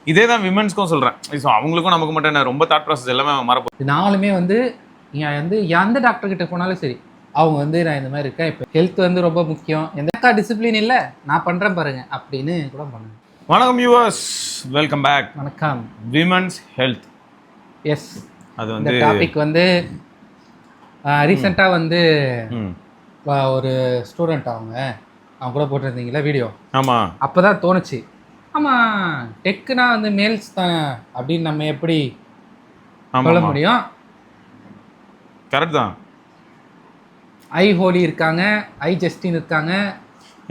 இதே தான் விமென்ஸ்க்கும் சொல்கிறேன். ஸோ அவங்களுக்கும் நமக்கு மட்டும் என்ன ரொம்ப தாட் ப்ராசஸ் எல்லாமே மாறப்போகுது. நாங்களுமே வந்து நீங்கள் வந்து எந்த டாக்டர் கிட்ட போனாலும் சரி, அவங்க வந்து நான் இந்த மாதிரி இருக்கேன், இப்போ ஹெல்த் வந்து ரொம்ப முக்கியம், எந்த டிசிப்ளின் இல்லை நான் பண்ணுறேன் பாருங்க அப்படின்னு கூட பண்ணுங்க. வணக்கம் வியூவர்ஸ், வெல்கம் பேக். வணக்கம். Women's health. எஸ், அது இந்த வந்து டாபிக் வந்து ரீசெண்டாக வந்து ஒரு ஸ்டூடெண்ட் அவங்க கூட போட்டிருந்தீங்களா வீடியோ. ஆமாம், அப்போ தான் தோணுச்சு, ஆமாம் டெக்குனா வந்து மேல்ஸ் தானே அப்படின்னு நம்ம எப்படி சொல்ல முடியும்? கரெக்ட் தான். ஐ ஹோலி இருக்காங்க, ஐ ஜஸ்டின் இருக்காங்க,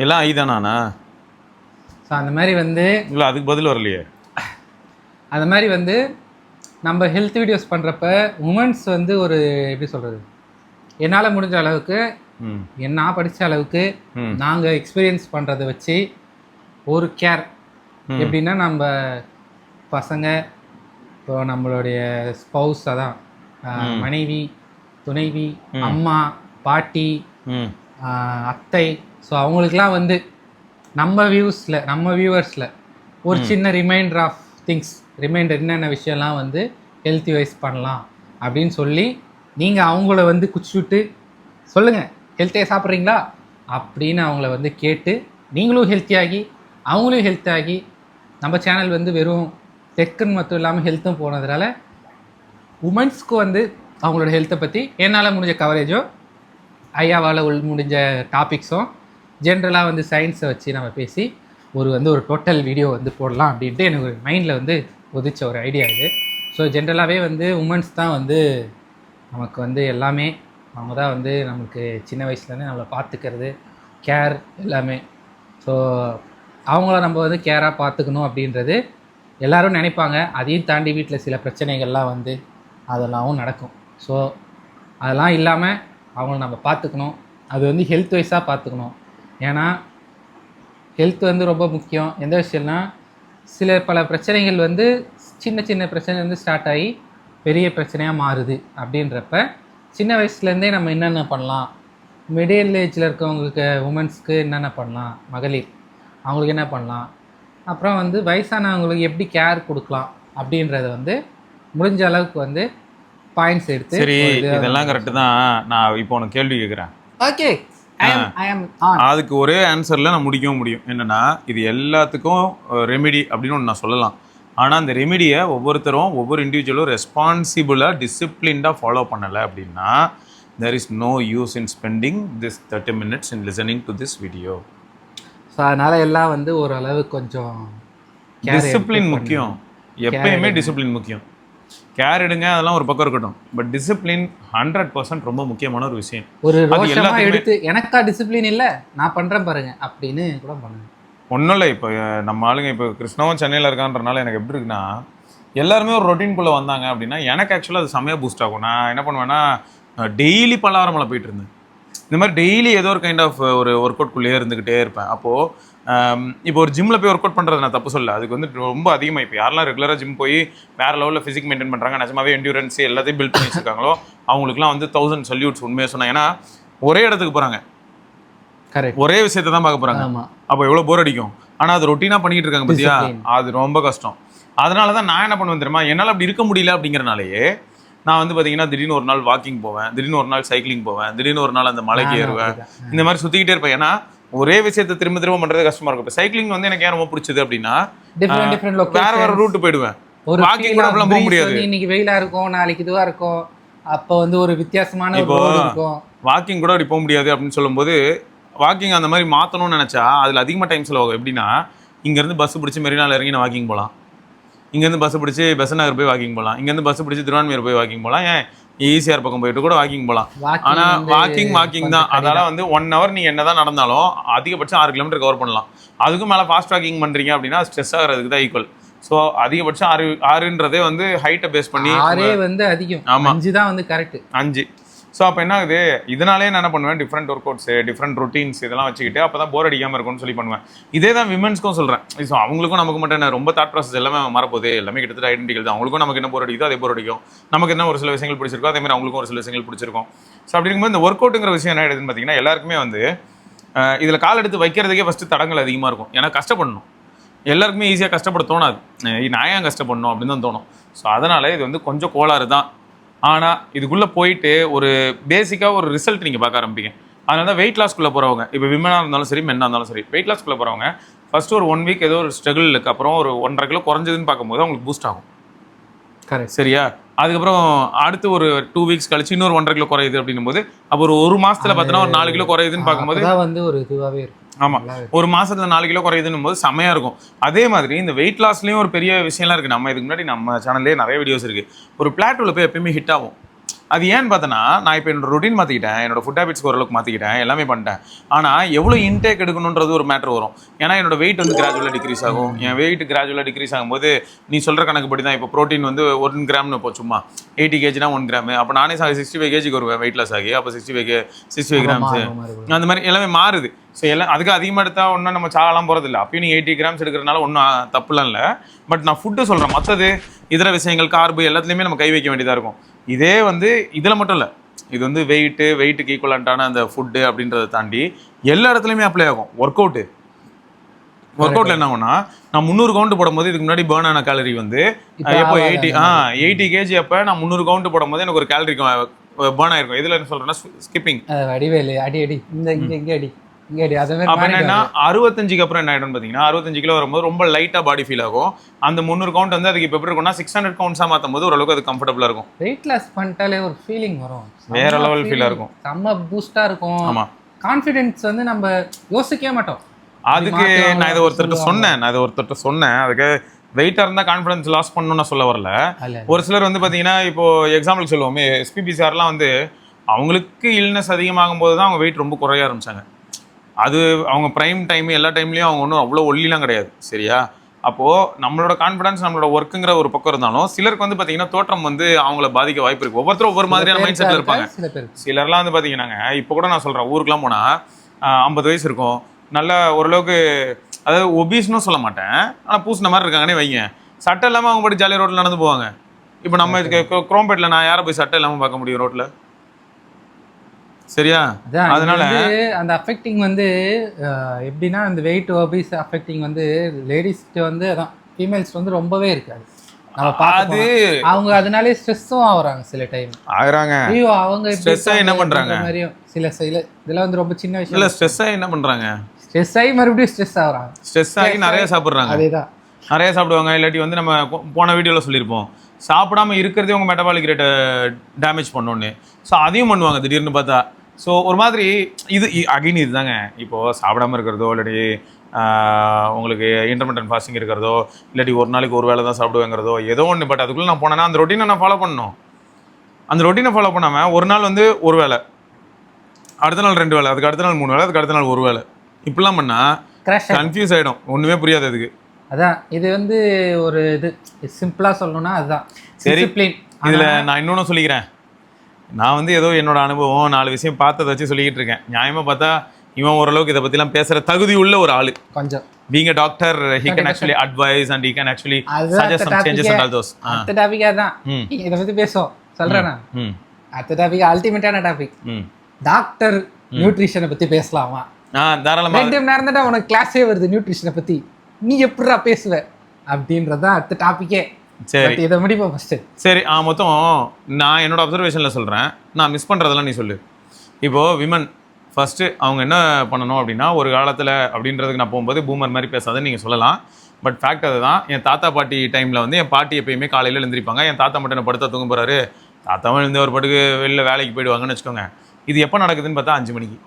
எல்லாம் ஐ தானா? ஸோ அந்த மாதிரி வந்து இல்லை, அதுக்கு பதில் வரலையே. அந்த மாதிரி வந்து நம்ம ஹெல்த் வீடியோஸ் பண்ணுறப்ப உமன்ஸ் வந்து ஒரு எப்படி சொல்கிறது, என்னால் முடிஞ்ச அளவுக்கு நான் படித்த அளவுக்கு நாங்கள் எக்ஸ்பீரியன்ஸ் பண்ணுறதை வச்சு ஒரு கேர் எப்படின்னா, நம்ம பசங்க, இப்போ நம்மளுடைய ஸ்பௌஸ், அதான் மனைவி, துணைவி, அம்மா, பாட்டி, அத்தை, ஸோ அவங்களுக்கெலாம் வந்து நம்ம வியூவர்ஸில் ஒரு சின்ன ரிமைண்டர் ஆஃப் திங்ஸ், ரிமைண்டர் என்னென்ன விஷயம்லாம் வந்து ஹெல்த்தி வைஸ் பண்ணலாம் அப்படின்னு சொல்லி நீங்கள் அவங்கள வந்து குச்சிவிட்டு சொல்லுங்கள், ஹெல்த்தியாக சாப்பிட்றீங்களா அப்படின்னு அவங்கள வந்து கேட்டு நீங்களும் ஹெல்த்தியாகி அவங்களும் ஹெல்த்தாகி நம்ம சேனல் வந்து வெறும் டெக்குன்னு மட்டும் இல்லாமல் ஹெல்த்தும் போனதுனால உமன்ஸ்க்கு வந்து அவங்களோட ஹெல்த்தை பற்றி என்னால் முடிஞ்ச கவரேஜோ, ஐயாவால் முடிஞ்ச டாபிக்ஸும், ஜென்ரலாக வந்து சயின்ஸை வச்சு நம்ம பேசி ஒரு டோட்டல் வீடியோ வந்து போடலாம் அப்படின்ட்டு எனக்கு ஒரு மைண்டில் வந்து உதிச்ச ஒரு ஐடியா இது. ஸோ ஜென்ரலாகவே வந்து உமன்ஸ் தான் வந்து நமக்கு வந்து எல்லாமே, அவங்க தான் வந்து நமக்கு சின்ன வயசுலேருந்து நம்மளை பார்த்துக்கிறது, கேர் எல்லாமே. ஸோ அவங்கள நம்ம வந்து கேராக பார்த்துக்கணும் அப்படின்றது எல்லோரும் நினைப்பாங்க. அதையும் தாண்டி வீட்டில் சில பிரச்சனைகள்லாம் வந்து அதெல்லாமும் நடக்கும். ஸோ அதெல்லாம் இல்லாமல் அவங்கள நம்ம பார்த்துக்கணும். அது வந்து ஹெல்த் வைஸாக பார்த்துக்கணும். ஏன்னா ஹெல்த் வந்து ரொம்ப முக்கியம். எந்த விஷயம்னா, பல பிரச்சனைகள் வந்து சின்ன சின்ன பிரச்சனை வந்து ஸ்டார்ட் ஆகி பெரிய பிரச்சனையாக மாறுது. அப்படின்றப்ப சின்ன வயசுலேருந்தே நம்ம என்னென்ன பண்ணலாம், மிடில் ஏஜில் இருக்கவங்களுக்கு, உமன்ஸ்க்கு என்னென்ன பண்ணலாம், மகளிர் அவங்களுக்கு என்ன பண்ணலாம், அப்புறம் வந்து வயசானவங்களுக்கு எப்படி கேர் கொடுக்கலாம் அப்படின்றத வந்து முடிஞ்ச அளவுக்கு வந்து பாயிண்ட்ஸ் எடுத்து. சரி, இதெல்லாம் கரெக்டு தான். நான் இப்போ உனக்கு கேள்வி கேட்குறேன். ஓகே, அதுக்கு ஒரே ஆன்சரில் நான் முடிக்கவும் முடியும். என்னென்னா, இது எல்லாத்துக்கும் ரெமெடி அப்படின்னு ஒன்று நான் சொல்லலாம். ஆனால் அந்த ரெமெடியை ஒவ்வொருத்தரும் ஒவ்வொரு இண்டிவிஜுவலும் ரெஸ்பான்சிபிளாக டிசிப்ளின்டாக ஃபாலோ பண்ணலை அப்படின்னா, there is no use in spending this 30 minutes in listening to this video. So அதனால் எல்லாம் வந்து ஓரளவு கொஞ்சம் டிசிப்ளின் முக்கியம். எப்பயுமே டிசிப்ளின் முக்கியம். கேர் எடுங்க, அதெல்லாம் ஒரு பக்கம் இருக்கட்டும். பட் டிசிப்ளின் 100% ரொம்ப முக்கியமான ஒரு விஷயம். ஒரு ரோஷமாக எடுத்து எனக்கா டிசிப்ளின் இல்லை நான் பண்ணுறேன் பாருங்க அப்படின்னு கூட பண்ணுங்க. ஒன்றும் இல்லை, இப்போ நம்ம ஆளுங்க இப்போ கிருஷ்ணவும் சென்னையில் இருக்கான்றனால எனக்கு எப்படி இருக்குன்னா, எல்லாருமே ஒரு ரொட்டீன்குள்ளே வந்தாங்க அப்படின்னா எனக்கு ஆக்சுவலாக அது செம்மையாக பூஸ்ட் ஆகும். நான் என்ன பண்ணுவேன்னா, டெய்லி பலகாரமலை போயிட்டு இருந்தேன். இந்த மாதிரி டெய்லி ஏதோ ஒரு கைண்ட் ஆஃப் ஒரு ஒர்க் அவுட்குள்ளேயே இருந்துக்கிட்டே இருப்பேன். அப்போது இப்போ ஒரு ஜிம்மில் போய் ஒர்க் அவுட் பண்ணுறது நான் தப்பு சொல்ல, அதுக்கு வந்து ரொம்ப அதிகமாக இப்போ யாரெல்லாம் ரெகுலராக ஜிம் போய் வேறு லெவலில் ஃபிசிக் மெயின்டைன் பண்ணுறாங்க, நிஜமாவே என்டியூரன்ஸ் எல்லாத்தையும் பில்ட் பண்ணி வச்சுருக்காங்களோ அவங்களுக்குலாம் வந்து 1000 சல்யூட்ஸ் உண்மையாக சொன்னாங்க. ஏன்னா ஒரே இடத்துக்கு போகிறாங்க, கரெக்ட், ஒரே விஷயத்தை தான் பார்க்க போகிறாங்க. அப்போ எவ்வளோ போர் அடிக்கும். ஆனால் அது ரொட்டீனாக பண்ணிகிட்டு இருக்காங்க பார்த்தியா, அது ரொம்ப கஷ்டம். அதனால தான் நான் என்ன பண்ணுவேன் தெரியுமா, என்னால் அப்படி இருக்க முடியல அப்படிங்கிறனாலேயே நான் வந்து பார்த்தீங்கன்னா திடீர்னு ஒரு நாள் வாக்கிங் போவேன், திடீர்னு ஒரு நாள் சைக்கிளிங் போவேன், திடீர்னு ஒரு நாள் அந்த மலைக்கு ஏறுவேன், இந்த மாதிரி சுற்றிக்கிட்டே இருப்பேன். ஏன்னா ஒரே விஷயத்தை திரும்ப திரும்ப பண்ணுறது கஷ்டமாக இருக்கும். இப்போ சைக்கிளிங் வந்து எனக்கு ஏன் ரொம்ப பிடிச்சது அப்படின்னா, வேற வேற ரூட்டு போயிடுவேன். வாக்கிங் கூட போக முடியாது, இன்னைக்கு வெயிலா இருக்கும், நாளைக்கு இதுவா இருக்கும், அப்போ வந்து ஒரு வித்தியாசமான இருக்கும், வாக்கிங் கூட அப்படி போக முடியாது அப்படின்னு சொல்லும்போது வாக்கிங் அந்த மாதிரி மாற்றணும்னு நினச்சா அதில் அதிகமாக டைம் செலவாகும். எப்படின்னா, இங்கேருந்து பஸ் பிடிச்சி மெரினாவில் இறங்கி நான் வாக்கிங் போகலாம், இங்கேருந்து பஸ் பிடிச்சி பெசன் நகர் போய் வாக்கிங் போகலாம், இங்கேருந்து பஸ் பிடிச்சி திருவான்மையூர் போய் வாக்கிங் போகலாம், ஏன் ஈஸியார் பக்கம் போயிட்டு கூட வாக்கிங் போகலாம். ஆனால் வாக்கிங் தான். அதனால் வந்து 1 hour நீங்கள் என்ன தான் நடந்தாலும் அதிகபட்சம் 6 கிலோமீட்டர் கவர் பண்ணலாம். அதுக்கும் மேலே ஃபாஸ்ட் வாக்கிங் பண்ணுறீங்க அப்படின்னா ஸ்ட்ரெஸ் ஆகிறதுக்கு தான் ஈக்குவல். ஸோ அதிகபட்சம் 6ன்றதே வந்து ஹைட்டை பேஸ் பண்ணி 6 வந்து அதிகம். ஆமாம், 5 தான் வந்து கரெக்ட், 5. ஸோ அப்போ என்ன ஆகுது, இதனாலே நான் என்ன பண்ணுவேன், different work outs, different routines இதெல்லாம் வச்சுக்கிட்டு அப்போ தான் போர் அடிக்காமல் இருக்கும்னு சொல்லி பண்ணுவேன். இதே தான் விமென்ஸ்க்கும் சொல்கிறேன். ஸோ அவங்களுக்கும் நமக்கு மட்டும் என்ன ரொம்ப தாட் ப்ராசஸ் எல்லாமே மாறப்போகுது, எல்லாமே கிட்டத்தட்ட ஐடென்டிக்கல் தான். அவங்களுக்கும் நமக்கு என்ன போர் அடிக்குதோ அதே போர் அடிக்கும், நமக்கு என்ன ஒரு சில விஷயங்கள் பிடிச்சிருக்கோ அதே மாதிரி அவங்களுக்கும் ஒரு சில விஷயங்கள் பிடிச்சிருக்கும். ஸோ அப்படி இருக்கும்போது இந்த ஒர்க் அவுட்டுங்கிற விஷயம் என்ன ஆயிடுதுன்னு பார்த்தீங்கன்னா, எல்லாருக்குமே வந்து இதில் கால் எடுத்து வைக்கிறதுக்கே ஃபஸ்ட்டு தடங்கள் அதிகமாக இருக்கும். ஏன்னா கஷ்டப்படணும். எல்லாருக்குமே ஈஸியாக கஷ்டப்பட தோணாது. நான் ஏன் கஷ்டப்படணும் அப்படின்னு தான் தோணும். ஸோ அதனால் இது வந்து கொஞ்சம் கோளாறு தான். ஆனால் இதுக்குள்ளே போயிட்டு ஒரு பேசிக்காக ஒரு ரிசல்ட் நீங்கள் பார்க்க ஆரம்பிப்பீங்க. அதனால தான் வெயிட் லாஸ்க்குள்ளே போகிறவங்க, இப்போ விமனாக இருந்தாலும் சரி மென்னாக இருந்தாலும் சரி, வெயிட் லாஸ்க்குள்ளே போகிறவங்க ஃபஸ்ட்டு ஒரு 1 வீக் ஏதோ ஒரு ஸ்ட்ரகிளுக்கு அப்புறம் ஒரு 1.5 கிலோ குறைஞ்சதுன்னு பார்க்கும்போது அவங்களுக்கு பூஸ்ட் ஆகும். கரெக்ட். சரியா? அதுக்கப்புறம் அடுத்து ஒரு 2 வீக்ஸ் கழிச்சு இன்னொரு 1.5 கிலோ குறையுது அப்படின்னும் போது அப்போ ஒரு மாசத்துல பார்த்தீங்கன்னா ஒரு 4 கிலோ குறையுதுன்னு பார்க்கும்போது வந்து ஒரு இதுவாகவே இருக்கும். ஆமா, ஒரு மாசத்துல 4 கிலோ குறையுதுன்னும் போது செமையா இருக்கும். அதே மாதிரி இந்த வெயிட் லாஸ்லயும் ஒரு பெரிய விஷயம்லாம் இருக்கு. நம்ம இதுக்கு முன்னாடி நம்ம சேனல்லே நிறைய வீடியோஸ் இருக்கு. ஒரு பிளாட்டோல போய் எப்பயுமே ஹிட் ஆகும். அது ஏன்னு பார்த்தோன்னா, நான் இப்போ என்னோட ரொட்டீன் மாற்றிக்கிட்டேன், என்னோட ஃபுட் ஹேபிட்ஸ்க்கு ஓரளவுக்கு மாற்றிக்கிட்டேன், எல்லாமே பண்ணிட்டேன். ஆனால் எவ்வளோ இன்டேக் எடுக்கணுன்றது ஒரு மேட்ரு வரும். ஏன்னா என்னோட வெயிட் வந்து கிராஜுவலாக டிக்ரீஸ் ஆகும். என் வெயிட் கிராஜுவலாக டிக்ரீஸ் ஆகும்போது நீ சொல்கிற கணக்குப்படி தான் இப்போ ப்ரோட்டீன் வந்து 1 கிராம்னு இப்போ சும்மா 80 கேஜினா 1 கிராம். அப்போ நானே 65 கேஜிக்கு வருவேன் வெயிட் லாஸ் ஆகி. அப்போ 65 கிராம்ஸு அந்த மாதிரி எல்லாமே மாறுது. ஸோ எல்லாம் அதுக்கு அதிகமாக எடுத்தால் ஒன்றும் நம்ம சாலாம் போகிறதில்ல. அப்பயும் நீங்கள் 80 கிராம்ஸ் எடுக்கிறதுனால ஒன்றும் தப்புலாம் இல்லை. பட் நான் ஃபுட்டு சொல்கிறேன், மற்றது இதர விஷயங்கள் கார்பு எல்லாத்துலேயுமே நம்ம கை வைக்க வேண்டியதாக இருக்கும். இதே வந்து இதில் மட்டும் இல்லை, இது வந்து வெயிட்டுக்கு ஈக்குவலண்ட்டான அந்த ஃபுட்டு அப்படின்றத தாண்டி எல்லா இடத்துலையுமே அப்ளை ஆகும். ஒர்க் அவுட்டில் என்ன ஆகும்னா, நான் 300 கவுண்ட் போடும்போது இதுக்கு முன்னாடி பேர்ன் ஆன கேலரி வந்து எப்போ 80 கேஜி அப்போ நான் 300 கவுண்ட் போடும்போது எனக்கு ஒரு கேலரி பேர்ன் ஆயிருக்கும். இதில் என்ன சொல்கிறேன்னா ஸ்கிப்பிங் அடிவேலு அடி இங்கே அடி. அப்ப என்னன்னா 65க்கு அப்புறம் என்ன ஆயிடும் பாத்தீங்கன்னா, 65 கிலோ வரும்போது ரொம்ப லைட்டா பாடி ஃபீல் ஆகும். அந்த 300 கவுண்ட் வந்து அதுக்கு இப்ப எப்படி இருக்கும்னா 600 கவுண்ட்ஸா மாத்தும் போது ஓரளவுக்கு அது கம்ஃபர்டபுளா இருக்கும். வெயிட் லாஸ் பண்ணிட்டாலே ஒரு ஃபீலிங் வரும், வேற லெவல் ஃபீலா இருக்கும், செம்ம பூஸ்டா இருக்கும். ஆமா, கான்ஃபிடன்ஸ் வந்து நம்ம யோசிக்கவே மாட்டோம். அதுக்கு நான் இதை ஒருத்தர்கிட்ட சொன்னேன். அதுக்கு வெயிட்டா இருந்தா கான்ஃபிடன்ஸ் லாஸ் பண்ணணும்னு நான் சொல்ல வரல. ஒரு சிலர் வந்து பாத்தீங்கன்னா, இப்போ எக்ஸாம்பிளுக்கு சொல்லுவோமே, எஸ்பிபி சார்லாம் வந்து அவங்களுக்கு இல்னஸ் அதிகமாகும் போது தான் அவங்க வெயிட் ரொம்ப குறைய ஆரம்பிச்சாங்க. அது அவங்க ப்ரைம் டைம் எல்லா டைம்லேயும் அவங்க ஒன்றும் அவ்வளோ ஒல்லிலாம் கிடையாது. சரியா? அப்போது நம்மளோட கான்ஃபிடன்ஸ் நம்மளோட ஒர்க்குங்கிற ஒரு பக்கம் இருந்தாலும் சிலருக்கு வந்து பார்த்தீங்கன்னா தோற்றம் வந்து அவங்கள பாதிக்க வாய்ப்பு இருக்குது. ஒவ்வொருத்தரும் ஒவ்வொரு மாதிரியான மைண்ட் செட்டில் இருப்பாங்க. சிலர்லாம் வந்து பார்த்தீங்கன்னாங்க, இப்போ கூட நான் சொல்கிறேன், ஊருக்குலாம் போனால் 50 வயசு இருக்கும், நல்லா ஓரளவுக்கு, அதாவது ஒபீஸ்னும் சொல்ல மாட்டேன், ஆனால் பூசின மாதிரி இருக்காங்கன்னே வைங்க. சட்டை இல்லாமல் அவங்க பாட்டு ஜாலியாக ரோட்டில் நடந்து போவாங்க. இப்போ நம்ம இதுக்கு குரோம்பேட்டில் நான் யாரை போய் சட்டை இல்லாமல் பார்க்க முடியும் ரோட்டில்? சரியா? அதனால அந்த அஃபெக்டிங் வந்து எப்படின்னா, அந்த வெயிட் ஒபீஸ் அஃபெக்டிங் வந்து லேடிஸ்க்கு வந்து அதான் ஃபீமேல்ஸ் வந்து ரொம்பவே இருக்காது. நம்ம பார்த்து அவங்க அதனாலே ஸ்ட்ரெஸ்ஸும் ஆகுறாங்க. சில டைம் ஆகுறாங்க. ஐயோ, அவங்க ஸ்ட்ரெஸ்ஸா என்ன பண்றாங்க மாதிரியும் சில இதெல்லாம் வந்து ரொம்ப சின்ன விஷயம். இல்ல, ஸ்ட்ரெஸ்ஸா என்ன பண்றாங்க? ஸ்ட்ரெஸ் ஆகி மறுபடியும் ஸ்ட்ரெஸ் ஆகுறாங்க. ஸ்ட்ரெஸ் ஆகி நிறைய சாப்பிட்றாங்க. அதேதான், நிறைய சாப்பிடுவாங்க. இல்லாட்டி வந்து நம்ம போன வீடியோவில் சொல்லியிருப்போம், சாப்பிடாம இருக்கிறதே உங்கள் மெட்டபாலிக் ரேட்டை டேமேஜ் பண்ணோன்னு. ஸோ அதையும் பண்ணுவாங்க திடீர்னு பார்த்தா. ஸோ ஒரு மாதிரி இது அகைன் இதுதாங்க. இப்போது சாப்பிடாமல் இருக்கிறதோ, இல்லாட்டி உங்களுக்கு இன்டர்மிட்டன்ட் ஃபாஸ்டிங் இருக்கிறதோ, இல்லாட்டி ஒரு நாளைக்கு ஒரு வேளை தான் சாப்பிடுவேங்கிறதோ ஏதோ ஒன்று. பட் அதுக்குள்ளே நான் போனேன்னா அந்த ரொட்டீனை நான் ஃபாலோ பண்ணணும். அந்த ரொட்டீனை ஃபாலோ பண்ணாமல் ஒரு நாள் வந்து ஒரு வேளை, அடுத்த நாள் 2 வேளை, அதுக்கு அடுத்த நாள் 3 வேளை, அதுக்கு அடுத்த நாள் 1 வேளை, இப்படிலாம் பண்ணால் கன்ஃபியூஸ் ஆகிடும், ஒன்றுமே புரியாது அதுக்கு. அதான் இது வந்து ஒரு இது சிம்பிளாக சொல்லணும்னா அதுதான் சரி. இதில் நான் இன்னொன்று சொல்லிக்கிறேன். நான் வந்து ஏதோ என்னோட அனுபவம் 4 விஷயம் பார்த்ததை வச்சு சொல்லிக்கிட்டு இருக்கேன். நியாயமாக பார்த்தா இவன் ஓரளவுக்கு இதை பற்றிலாம் பேசுகிற தகுதி உள்ள ஒரு ஆள். கொஞ்சம் being a doctor, he can actually advise and he can actually suggest some changes and all those. அடுத்த டாபிக்கா தான் இதை பற்றி பேசுவோம், சொல்கிறேன் நான். அடுத்த டாபிக் அல்டிமேட்டான டாபிக், டாக்டர் நியூட்ரிஷனை பற்றி பேசலாமா? தாராளமாக. 2 மணி நேரம் தான் உனக்கு கிளாஸே வருது நியூட்ரிஷனை பற்றி, நீ எப்படிடா பேசுவ அப்படின்றதான் அடுத்த டாபிக்கே. சரி, இதை முடிப்போம் ஃபஸ்ட்டு. சரி, மொத்தம் நான் என்னோட அப்சர்வேஷனில் சொல்கிறேன், நான் மிஸ் பண்ணுறதெல்லாம் நீ சொல்லு. இப்போது விமன் ஃபஸ்ட்டு அவங்க என்ன பண்ணணும் அப்படின்னா, ஒரு காலத்தில் அப்படின்றதுக்கு நான் போகும்போது பூமர் மாதிரி பேசாதுன்னு நீங்கள் சொல்லலாம். பட் ஃபேக்ட் அதுதான். என் தாத்தா பாட்டி டைமில் வந்து என் பாட்டி எப்பயுமே காலையில் எழுந்திருப்பாங்க. என் தாத்தா மட்டும் என்ன படுத்தா தூங்க போகிறாரு, தாத்தாவும் எழுந்து ஒரு படுக்கு வெளில வேலைக்கு போயிடுவாங்கன்னு வச்சுக்கோங்க. இது எப்போ நடக்குதுன்னு பார்த்தா 5 மணிக்கு.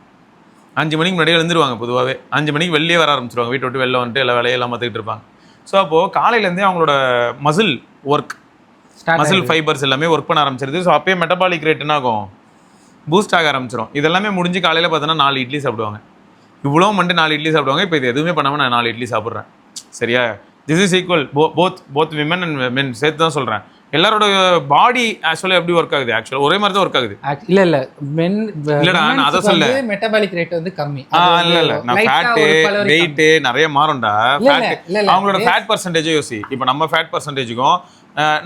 5 மணிக்கு முன்னாடியே எழுந்துருவாங்க. பொதுவாகவே 5 மணிக்கு வெளியே வர ஆரம்பிச்சிருவாங்க. வீட்டை விட்டு வெளில வந்துட்டு எல்லா வேலையெல்லாம் பார்த்துக்கிட்டு இருப்பாங்க. ஸோ அப்போது காலையிலேருந்தே அவங்களோட மசில் ஃபைபர்ஸ் எல்லாமே ஒர்க் பண்ண ஆரம்பிச்சிருது. ஸோ அப்போயே மெட்டபாலிக் ரேட் என்ன ஆகும், பூஸ்ட் ஆக ஆரம்பிச்சிடும். இதெல்லாமே முடிஞ்சு காலையில் பார்த்தோன்னா 4 இட்லி சாப்பிடுவாங்க. இவ்வளோ மட்டும் 4 இட்லி சாப்பிடுவாங்க. இப்போ இது எதுவுமே பண்ணாமல் நான் 4 இட்லி சாப்பிட்றேன். சரியா? This is equal both women and men சேர்த்து தான் சொல்கிறேன். எல்லாரோட பாடி ஆக்சுவலாக எப்படி ஒர்க் ஆகுது, ஆக்சுவலாக ஒரே மாதிரி தான் ஒர்க் ஆகுது. இல்ல மென் இல்லடா, நான் அதை சொல்ல, மெட்டபாலிக் ரேட் வந்து கம்மி. இல்ல நான் ஃபேட்டு வெயிட் நிறைய மாறும்டா. அவங்களோட ஃபேட் பர்சன்டேஜ் யோசி. இப்போ நம்ம ஃபேட் பர்சன்டேஜுக்கும்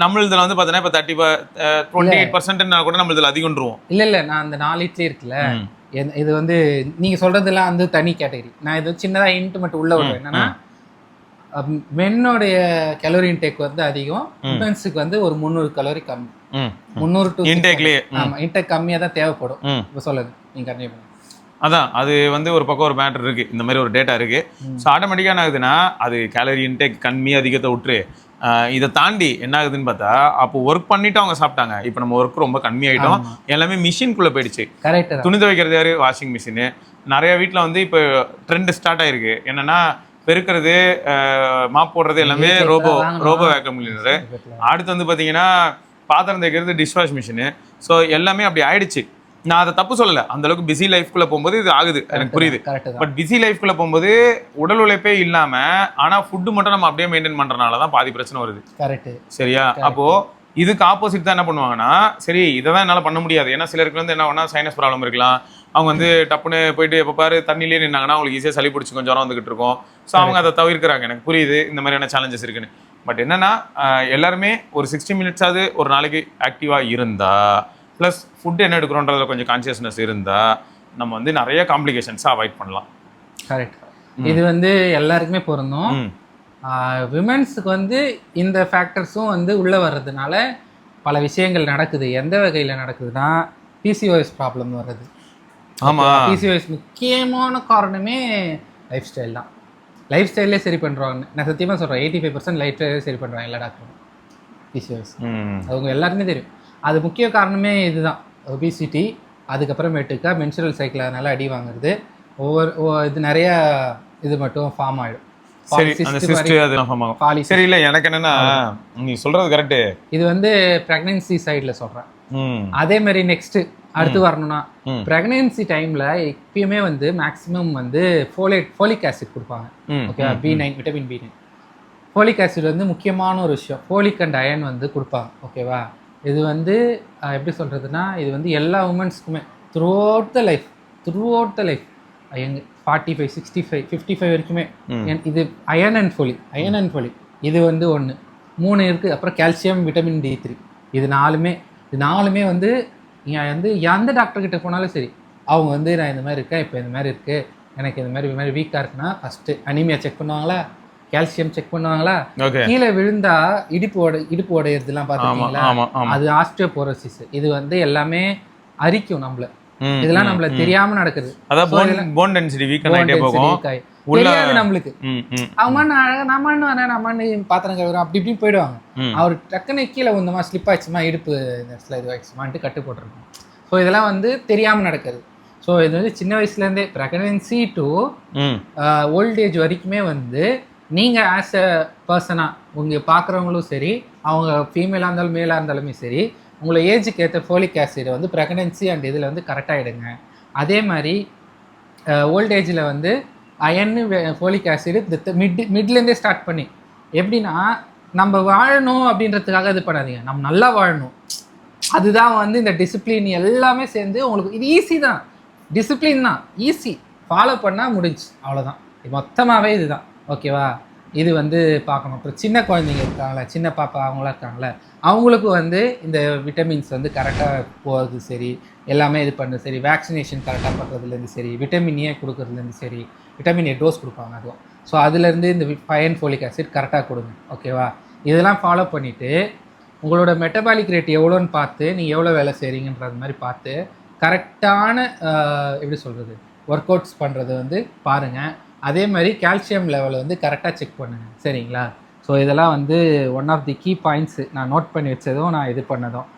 நம்மளதுல வந்து பார்த்தீங்கன்னா இப்போ 28% கூட நம்மளதுல அதிகம்ன்றோம். இல்ல நான் அந்த 4 இட்லி இருக்குல்ல, இது வந்து நீங்க சொல்றதெல்லாம் வந்து தனி கேட்டகரி. நான் இது சின்னதா இன்ட் மட்டும் உள்ள வருவேன். என்னன்னா மென்னோடைய கலோரி இன்டேக் வந்து அதிகம், உமன்ஸுக்கு வந்து ஒரு 300 கலோரி கம்மி. 300 டு இன்டேக்லயே. ஆமாம், இன்டேக் கம்மியாக தான் தேவைப்படும். இப்போ சொல்லுங்க, நீங்கள் கண்டினியூ பண்ணுங்க. அதான் அது வந்து ஒரு பக்கம் ஒரு மேட்டர் இருக்கு, இந்த மாதிரி ஒரு டேட்டா இருக்கு. ஸோ ஆட்டோமேட்டிக்காக என்ன ஆகுதுன்னா அது கேலரி இன்டேக் கம்மி அதிகத்தை விட்டுரு. இதை தாண்டி என்ன ஆகுதுன்னு பார்த்தா அப்போ ஒர்க் பண்ணிட்டு அவங்க சாப்பிட்டாங்க. இப்போ நம்ம ஒர்க் ரொம்ப கம்மியாயிட்டோம், எல்லாமே மிஷின்குள்ளே போயிடுச்சு. கரெக்ட். துணி துவைக்கிறது யாரு? Washing machine. நிறைய வீட்டில் வந்து இப்போ ட்ரெண்ட் ஸ்டார்ட் ஆயிருக்கு என்னன்னா பெருக்கிறது, மாப் போடுறது எல்லாமே ரோபோ வேக்கம் கிளீனர். அடுத்து வந்து பார்த்தீங்கன்னா பாத்திரம் தைக்கிறது டிஷ்வாஷ் மிஷினு. ஸோ எல்லாமே அப்படி ஆயிடுச்சு. நான் அதை தப்பு சொல்லலை, அந்த அளவுக்கு பிஸி லைஃப்குள்ளே போகும்போது இது ஆகுது, எனக்கு புரியுது. பட் பிஸி லைஃப்குள்ளே போகும்போது உடல் உழைப்பே இல்லாமல் ஆனால் ஃபுட்டு மட்டும் நம்ம அப்படியே மெயின்டைன் பண்ணுறதுனால தான் பாதி பிரச்சனை வருது. கரெக்ட். சரியா? அப்போது இதுக்கு ஆப்போசிட் தான் என்ன பண்ணுவாங்கன்னா, சரி இதை தான் என்னால் பண்ண முடியாது. ஏன்னா சிலருக்கு வந்து என்ன பண்ணால் சைனஸ் ப்ராப்ளம் இருக்கலாம், அவங்க வந்து டப்புன்னு போயிட்டு எப்போ பாரு தண்ணிலே நின்னாங்கன்னா அவங்களுக்கு ஈஸியாக சளி பிடிச்சி கொஞ்சம் வந்துகிட்டு இருக்கும். ஸோ அவங்க அதை தவிர்க்கிறாங்க. எனக்கு புரியுது இந்த மாதிரியான சேலஞ்சஸ் இருக்குன்னு. பட் என்னன்னா எல்லாருமே ஒரு 60 மினிட்ஸாவது ஒரு நாளைக்கு ஆக்டிவாக இருந்தா, ப்ளஸ் ஃபுட் என்ன எடுக்கிறோன்றதுல கொஞ்சம் கான்சியஸ்னஸ் இருந்தா நம்ம வந்து நிறைய காம்ப்ளிகேஷன்ஸை அவாய்ட் பண்ணலாம். கரெக்ட். இது வந்து எல்லாருக்குமே பொருந்தும். விமென்ஸுக்கு வந்து இந்த ஃபேக்டர்ஸும் வந்து உள்ளே வர்றதுனால பல விஷயங்கள் நடக்குது. எந்த வகையில் நடக்குதுன்னா பிசிஓஎஸ் ப்ராப்ளம் வர்றது. ஆமாம், பிசிஓஎஸ் முக்கியமான காரணமே லைஃப் ஸ்டைல் தான். லைஃப் ஸ்டைலே சரி பண்ணுறாங்க. நான் சத்தியமாக சொல்கிறேன், 85% லைஃப் ஸ்டைலே சரி பண்ணுறாங்க எல்லா டாக்டரும். பிசிஓஎஸ் அவங்க எல்லாருக்குமே தெரியும். அது முக்கிய காரணமே இதுதான், ஒபிசிட்டி. அதுக்கப்புறமேட்டுக்கா மென்சுரல் சைக்கிள் அதனால அடி வாங்குறது. இது நிறைய இது மட்டும் ஃபார்ம் ஆகிடும். சரி, இல்ல எனக்கு என்னன்னா நீ சொல்றது கரெக்ட். இது வந்து பிரெக்னன்சி சைடுல சொல்றேன். அதே மாதிரி நெக்ஸ்ட் அடுத்து வரணும்னா பிரெக்னன்சி டைம்ல எப்பயுமே வந்து மேக்ஸிமம் வந்து ஃபோலிக் ஆசிட் கொடுப்பாங்க. ஓகேவா? B9, vitamin B9. Folic acid வந்து முக்கியமான ஒரு விஷயம். ஃபோலிக் அண்ட் அயன் வந்து கொடுப்பாங்க. ஓகேவா? இது வந்து எப்படி சொல்றதுன்னா, இது வந்து எல்லா உமன்ஸ்க்குமே த்ரூ அவுட் த லைஃப் எங்க 45, 65, 55 வரைக்குமே இது அயன் அண்ட் ஃபோலிக் இது வந்து 3 இருக்குது. அப்புறம் கால்சியம், விட்டமின் D3. இது நாலுமே வந்து நீங்கள் வந்து எந்த டாக்டர்கிட்ட போனாலும் சரி, அவங்க வந்து நான் இந்த மாதிரி இருக்கேன், இப்போ இந்த மாதிரி இருக்குது, எனக்கு இந்த மாதிரி வீக்காக இருக்குன்னா ஃபஸ்ட்டு அனிமியா செக் பண்ணுவாங்களா, கால்சியம் செக் பண்ணுவாங்களா, கீழே விழுந்தா இடுப்பு உடையிறதுலாம் பார்த்துருக்கீங்களா, அது ஆஸ்டியோபோரோசிஸ். இது வந்து எல்லாமே அரிக்கும் நம்மள. இதெல்லாம் நம்மள தெரியாம நடக்குது. போன் டென்சிட்டி வீக் ஆயிட்டே போகும். தெரியாது நம்மளுக்கு. நம்மன்னு பாத்திரம் கழுவுறோம் அப்படி இப்படி போயிடுவாங்க. அவர் டக்குன்னு கீழே வந்தமா ஸ்லிப் ஆயிடுச்சுமா, இடுப்பு இது ஆயிடுச்சுமான்ட்டு கட்டு போட்டிருக்கோம். ஸோ இதெல்லாம் வந்து தெரியாம நடக்குது. ஸோ இது வந்து சின்ன வயசுலேருந்தே ப்ரெக்னன்சி டு ஓல்டேஜ் வரைக்குமே வந்து நீங்கள் ஆஸ் அ பர்சனாக உங்கள் பார்க்குறவங்களும் சரி, அவங்க ஃபீமேலாக இருந்தாலும் மேலாக இருந்தாலுமே சரி, உங்களை ஏஜுக்கு ஏற்ற ஃபோலிக் ஆசிடை வந்து ப்ரெக்னன்சி அண்ட் இதில் வந்து கரெக்டாக எடுங்க. அதே மாதிரி ஓல்டேஜில் வந்து அயன்னு ஃபோலிக் ஆசிடு மிட்லேருந்தே ஸ்டார்ட் பண்ணி, எப்படின்னா நம்ம வாழணும் அப்படின்றதுக்காக இது பண்ணாதீங்க, நம்ம நல்லா வாழணும். அதுதான் வந்து இந்த டிசிப்ளின் எல்லாமே சேர்ந்து உங்களுக்கு இது ஈஸி தான். டிசிப்ளின் தான் ஈஸி, ஃபாலோ பண்ணால் முடிஞ்சு, அவ்வளோதான். மொத்தமாகவே இதுதான். ஓகேவா? இது வந்து பார்க்கணும். அப்புறம் சின்ன குழந்தைங்க இருக்காங்களே, சின்ன பாப்பா அவங்களாம் இருக்காங்களே, அவங்களுக்கு வந்து இந்த விட்டமின்ஸ் வந்து கரெக்டாக போகிறது சரி, எல்லாமே இது பண்ணுறது சரி, வேக்சினேஷன் கரெக்டாக பண்ணுறதுலேருந்து சரி, விட்டமின் ஏ கொடுக்குறதுலேருந்து சரி, விட்டமின் ஏ டோஸ் கொடுப்பாங்க அதுவும். ஸோ அதுலேருந்து இந்த அயன் ஃபோலிக் ஆசிட் கரெக்டாக கொடுங்க. ஓகேவா? இதெல்லாம் ஃபாலோ பண்ணிவிட்டு உங்களோட மெட்டபாலிக் ரேட் எவ்வளோன்னு பார்த்து, நீங்கள் எவ்வளோ வேலை செய்கிறீங்கன்றது மாதிரி பார்த்து கரெக்டான எப்படி சொல்கிறது ஒர்க் அவுட்ஸ் பண்ணுறது வந்து பாருங்கள். அதே மாதிரி கால்சியம் லெவலை வந்து கரெக்டாக செக் பண்ணுங்கள். சரிங்களா? ஸோ இதெல்லாம் வந்து one of the key points நான் நோட் பண்ணி வச்சதும் நான் இது பண்ணதும்.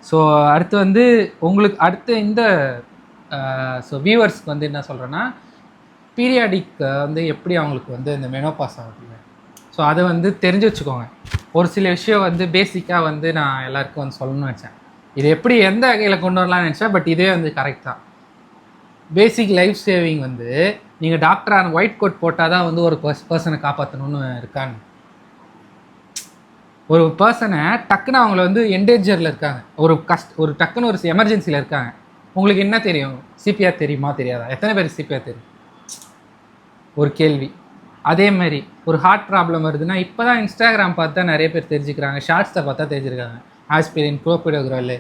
ஸோ அடுத்து வந்து உங்களுக்கு அடுத்து இந்த ஸோ வியூவர்ஸ்க்கு வந்து என்ன சொல்கிறேன்னா, பீரியாடிக் வந்து எப்படி அவங்களுக்கு வந்து இந்த மெனோபாஸ் ஆகுது, ஸோ அதை வந்து தெரிஞ்சு வச்சுக்கோங்க. ஒரு சில விஷயம் வந்து பேசிக்காக வந்து நான் எல்லாருக்கும் வந்து சொல்லணும்னு வச்சேன். இது எப்படி எந்த வகையில் கொண்டு வரலாம்னு நினச்சேன். பட் இதே வந்து கரெக்ட் தான். பேசிக் லைஃப் சேவிங் வந்து நீங்கள் டாக்டரான ஒயிட் கோட் போட்டால் தான் வந்து ஒரு பர்சனை காப்பாற்றணும்னு இருக்கான்னு. ஒரு பர்சனை டக்குன்னு அவங்கள வந்து என்டேஞ்சரில் இருக்காங்க, ஒரு டக்குன்னு ஒரு எமர்ஜென்சியில் இருக்காங்க, உங்களுக்கு என்ன தெரியும்? சிபிஆர் தெரியுமா தெரியாதா? எத்தனை பேர் சிபிஆர் தெரியும்? ஒரு கேள்வி. அதே மாதிரி ஒரு ஹார்ட் ப்ராப்ளம் வருதுன்னா இப்போ தான் இன்ஸ்டாகிராம் பார்த்து தான் நிறைய பேர் தெரிஞ்சுக்கிறாங்க, ஷார்ட்ஸை பார்த்தா தெரிஞ்சுருக்காங்க. ஆஸ்பிரின், குளோபிடோக்ரால்,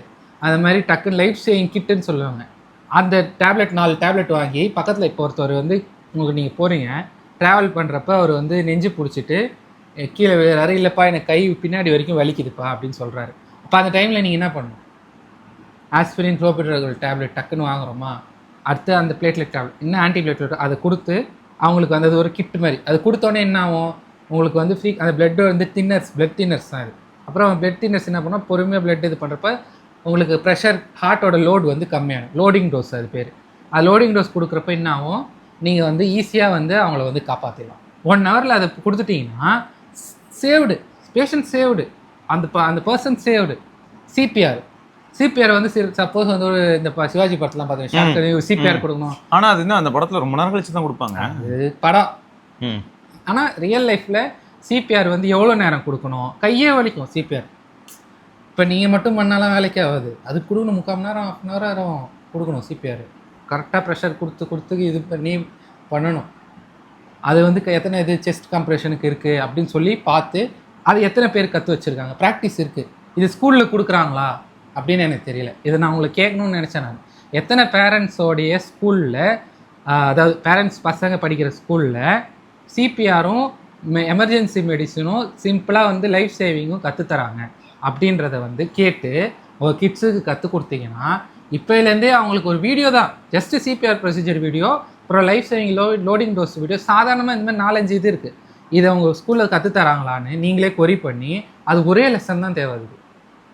அந்த மாதிரி டக்குன்னு லைஃப் சேவிங் கிட்டுன்னு சொல்லுவாங்க. அந்த டேப்லெட் 4 டேப்லெட் வாங்கி பக்கத்தில் இப்போ ஒருத்தர் வந்து உங்களுக்கு நீங்கள் போகிறீங்க, ட்ராவல் பண்ணுறப்ப அவர் வந்து நெஞ்சு பிடிச்சிட்டு கீழே விழுறாரு. இல்லைப்பா எனக்கு கை பின்னாடி வரைக்கும் வலிக்குதுப்பா அப்படின்னு சொல்கிறாரு. அப்போ அந்த டைமில் நீங்கள் என்ன பண்ணணும்? ஆஸ்பிரின் க்ளோபிட்ராகோல் டேப்லெட் டக்குன்னு வாங்குறோமா, அடுத்து அந்த பிளேட்லெட் டேப்லெட் இன்னும் ஆன்டி பிளேட்லெட் அதை கொடுத்து அவங்களுக்கு வந்து அது ஒரு கிட் மாதிரி அது கொடுத்தோன்னே என்ன ஆகும், உங்களுக்கு வந்து ஃப்ரீ அந்த பிளட்டு வந்து பிளட் தின்னர்ஸ் தான் இது. அப்புறம் பிளட் தின்னர்ஸ் என்ன பண்ணால் பொறுமையாக பிளட் இது பண்ணுறப்ப உங்களுக்கு ப்ரெஷர் ஹார்ட்டோட லோடு வந்து கம்மியாகும். லோடிங் டோஸ் அது பேர். அது லோடிங் டோஸ் கொடுக்குறப்ப என்ன ஆகும், நீங்கள் வந்து ஈஸியாக வந்து அவங்கள வந்து காப்பாற்றிடலாம். 1 ஹவரில் அதை கொடுத்துட்டிங்கன்னா சேவ்டு, பேஷண்ட் சேவ்டு, அந்த பர்சன் சேவ்டு. சிபிஆர் வந்து சப்போஸ் வந்து ஒரு இந்த சிவாஜி படத்தெலாம் பார்த்தீங்கன்னா சிபிஆர் கொடுக்கணும். ஆனால் அது இன்னும் அந்த படத்தில் ரொம்ப நேரம் கழிச்சு தான் கொடுப்பாங்க. அது படம். ஆனால் ரியல் லைஃப்பில் சிபிஆர் வந்து எவ்வளோ நேரம் கொடுக்கணும், கையே வலிக்கும் சிபிஆர். இப்போ நீங்கள் மட்டும் பண்ணாலும் வேலைக்கே ஆகாது, அது கொடுக்கணும் 3/4 மணி நேரம் 1/2 மணி நேரம் கொடுக்கணும் சிபிஆர். கரெக்டாக ப்ரெஷர் கொடுத்து இது பண்ணி பண்ணணும். அது வந்து எத்தனை இது செஸ்ட் கம்ப்ரெஷனுக்கு இருக்குது அப்படின்னு சொல்லி பார்த்து அது எத்தனை பேர் கற்று வச்சுருக்காங்க, ப்ராக்டிஸ் இருக்குது. இது ஸ்கூலில் கொடுக்குறாங்களா அப்படின்னு எனக்கு தெரியல. இதை நான் உங்களை கேட்கணும்னு நினச்சேன். நான் எத்தனை பேரண்ட்ஸோடைய ஸ்கூலில், அதாவது பேரண்ட்ஸ் பசங்க படிக்கிற ஸ்கூலில் சிபிஆரும் எமர்ஜென்சி மெடிசனும் சிம்பிளாக வந்து லைஃப் சேவிங்கும் கற்றுத்தராங்க அப்படின்றத வந்து கேட்டு ஒரு கிட்ஸுக்கு கற்றுக் கொடுத்தீங்கன்னா இப்போலேருந்தே அவங்களுக்கு ஒரு வீடியோ தான், ஜஸ்ட்டு சிபிஆர் ப்ரொசீஜர் வீடியோ, அப்புறம் life saving loading dose video, சாதாரணமாக இந்த மாதிரி 4-5 இது இருக்குது. இதை அவங்க ஸ்கூலில் கற்றுத்தராங்களான்னு நீங்களே கொரி பண்ணி அது ஒரே லெசன் தான் தேவை. அதுக்கு